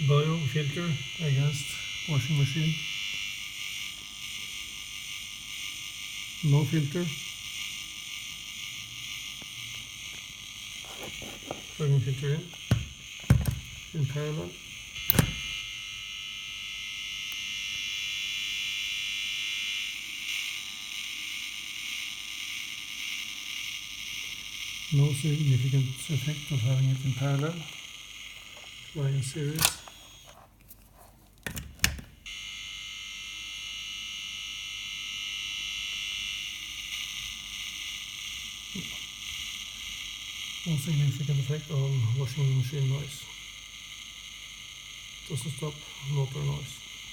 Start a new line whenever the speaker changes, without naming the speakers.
Bajog filter against washing machine. No filter. Plugging filter in parallel. No significant effect of having it in parallel. Try in series. No significant effect on washing machine noise. Doesn't stop motor noise.